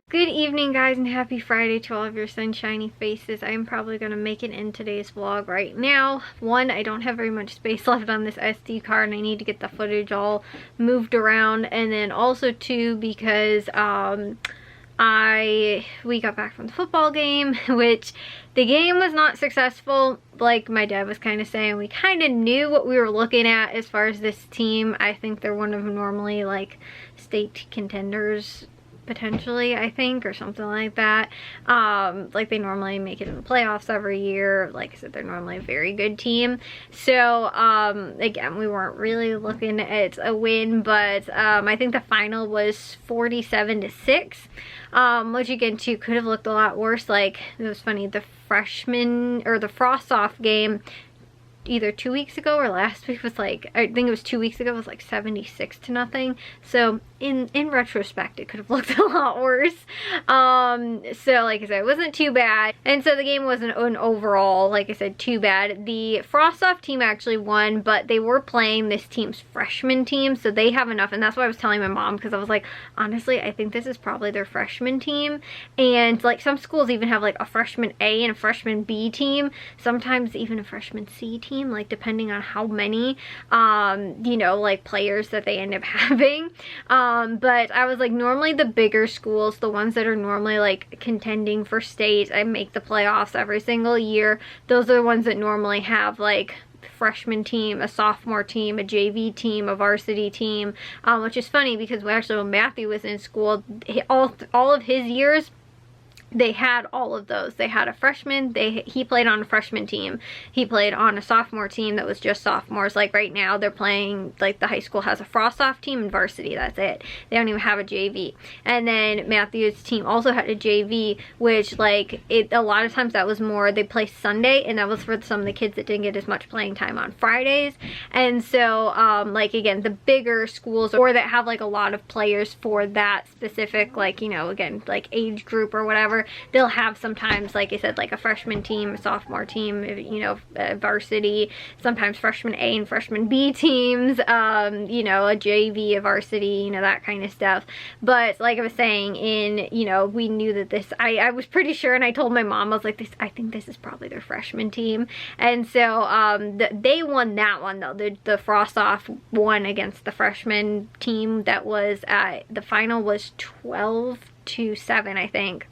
Good evening, guys, and happy Friday to all of your sunshiny faces. I am probably going to make it in today's vlog right now. One, I don't have very much space left on this SD card and I need to get the footage all moved around. And then also two, because we got back from the football game, which the game was not successful. Like my dad was kind of saying, we kind of knew what we were looking at as far as this team. I think they're one of normally like state contenders potentially, I think, or something like that. Like they normally make it in the playoffs every year. Like I said, they're normally a very good team. So again, we weren't really looking at a win, but I think the final was 47-6, which again too could have looked a lot worse. Like it was funny, the freshman or the frost off game either 2 weeks ago or last week was like, I think it was 2 weeks ago, it was like 76-0. So in retrospect, it could have looked a lot worse. So like I said, it wasn't too bad. And so the game wasn't an overall, like I said, too bad. The Frost-Off team actually won, but they were playing this team's freshman team, so they have enough. And that's what I was telling my mom, because I was like, honestly, I think this is probably their freshman team. And like some schools even have like a freshman A and a freshman B team, sometimes even a freshman C team, like depending on how many you know, like players that they end up having. But I was like, normally the bigger schools, the ones that are normally like contending for state and make the playoffs every single year, those are the ones that normally have like freshman team, a sophomore team, a JV team, a varsity team, which is funny because actually when Matthew was in school, all of his years, they had all of those. They had a freshman, he played on a freshman team, he played on a sophomore team that was just sophomores. Like right now they're playing, like the high school has a frost-off team and varsity, that's it. They don't even have a JV. And then Matthew's team also had a JV, which like a lot of times that was more, they play Sunday, and that was for some of the kids that didn't get as much playing time on Fridays. And so like again, the bigger schools or that have like a lot of players for that specific, like, you know, again, like age group or whatever, they'll have sometimes, like I said, like a freshman team, a sophomore team, you know, varsity, sometimes freshman A and freshman B teams, you know, a JV, a varsity, you know, that kind of stuff. But like I was saying, you know, we knew that this, I was pretty sure, and I told my mom, I was like, I think this is probably their freshman team. And so they won that one though. The Frost-Off won against the freshman team. That was the final was 12-7, I think.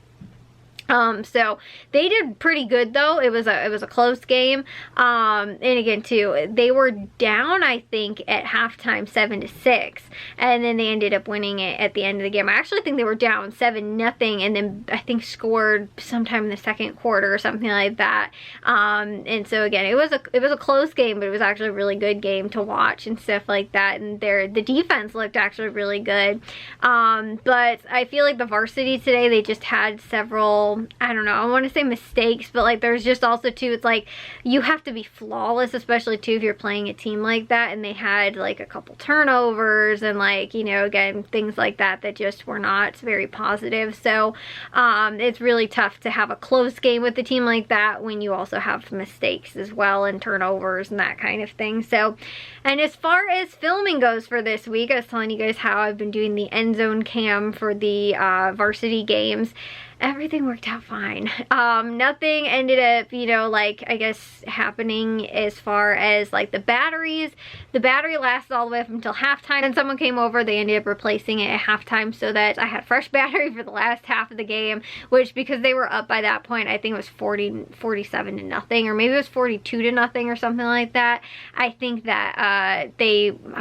So they did pretty good though. It was a close game. And again too, they were down, I think, at halftime 7-6, and then they ended up winning it at the end of the game. I actually think they were down 7-0 and then I think scored sometime in the second quarter or something like that. And so again, it was a close game, but it was actually a really good game to watch and stuff like that. And the defense looked actually really good. But I feel like the varsity today, they just had several, I don't know, I want to say mistakes, but like there's just also too, it's like you have to be flawless, especially too if you're playing a team like that. And they had like a couple turnovers and like, you know, again, things like that that just were not very positive. So it's really tough to have a close game with a team like that when you also have mistakes as well and turnovers and that kind of thing. So, and as far as filming goes for this week, I was telling you guys how I've been doing the end zone cam for the varsity games. Everything worked out fine. Nothing ended up, you know, like, I guess happening as far as like the batteries. The battery lasted all the way up until halftime, and someone came over, they ended up replacing it at halftime so that I had fresh battery for the last half of the game, which, because they were up by that point, I think it was 47-0, or maybe it was 42-0 or something like that. I think that I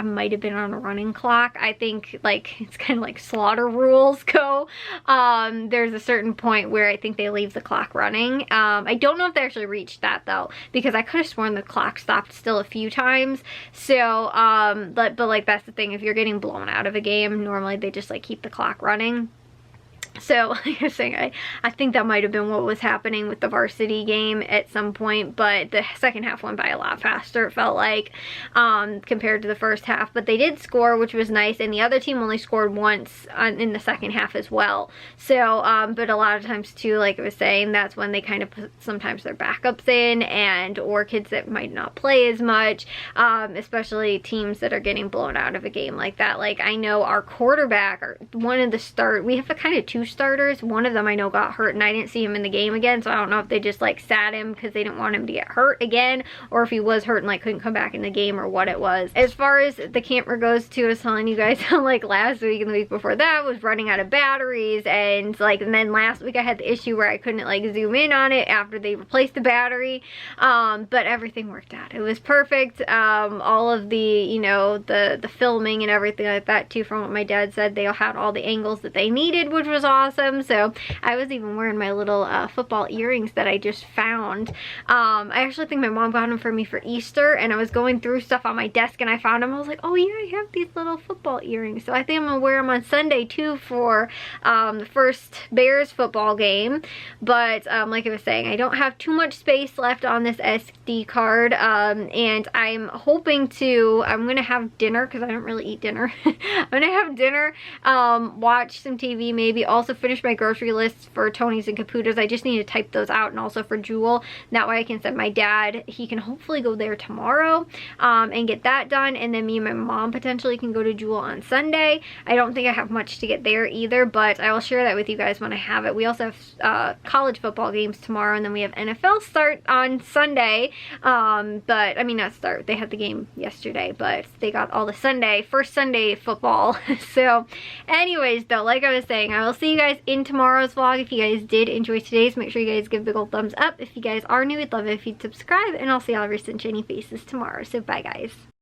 might have been on a running clock. I think like it's kind of like slaughter rules go. There's a certain point where I think they leave the clock running. I don't know if they actually reached that though, because I could have sworn the clock stopped still a few times. So but like that's the thing, if you're getting blown out of a game, normally they just like keep the clock running. So like I was saying, I think that might have been what was happening with the varsity game at some point, but the second half went by a lot faster, it felt like, compared to the first half. But they did score, which was nice, and the other team only scored once in the second half as well. So but a lot of times too, like I was saying, that's when they kind of put sometimes their backups in, and or kids that might not play as much, especially teams that are getting blown out of a game like that. Like I know our quarterback, or one of the we have a kind of two two starters. One of them I know got hurt and I didn't see him in the game again, so I don't know if they just like sat him because they didn't want him to get hurt again, or if he was hurt and like couldn't come back in the game, or what it was. As far as the camera goes too, I was telling you guys like last week and the week before that was running out of batteries, and then last week I had the issue where I couldn't like zoom in on it after they replaced the battery, but everything worked out. It was perfect. All of the, you know, the filming and everything like that too, from what my dad said, they all had all the angles that they needed, which was awesome. So I was even wearing my little football earrings that I just found. I actually think my mom got them for me for Easter, and I was going through stuff on my desk and I found them. I was like, oh yeah, I have these little football earrings. So I think I'm gonna wear them on Sunday too for the first Bears football game. But like I was saying, I don't have too much space left on this SD card, and I'm hoping to, I'm gonna have dinner because I don't really eat dinner. I'm gonna have dinner, watch some TV, maybe also finish my grocery list for Tony's and Caputo's. I just need to type those out, and also for Jewel. That way I can send my dad, he can hopefully go there tomorrow and get that done, and then me and my mom potentially can go to Jewel on Sunday. I don't think I have much to get there either, but I will share that with you guys when I have it. We also have college football games tomorrow, and then we have NFL start on Sunday, but I mean not start, they had the game yesterday, but they got all the first Sunday football. So anyways though, like I was saying, I will see you guys in tomorrow's vlog. If you guys did enjoy today's, make sure you guys give a big old thumbs up. If you guys are new, we'd love it if you'd subscribe, and I'll see all of your sunshiny faces tomorrow. So bye guys.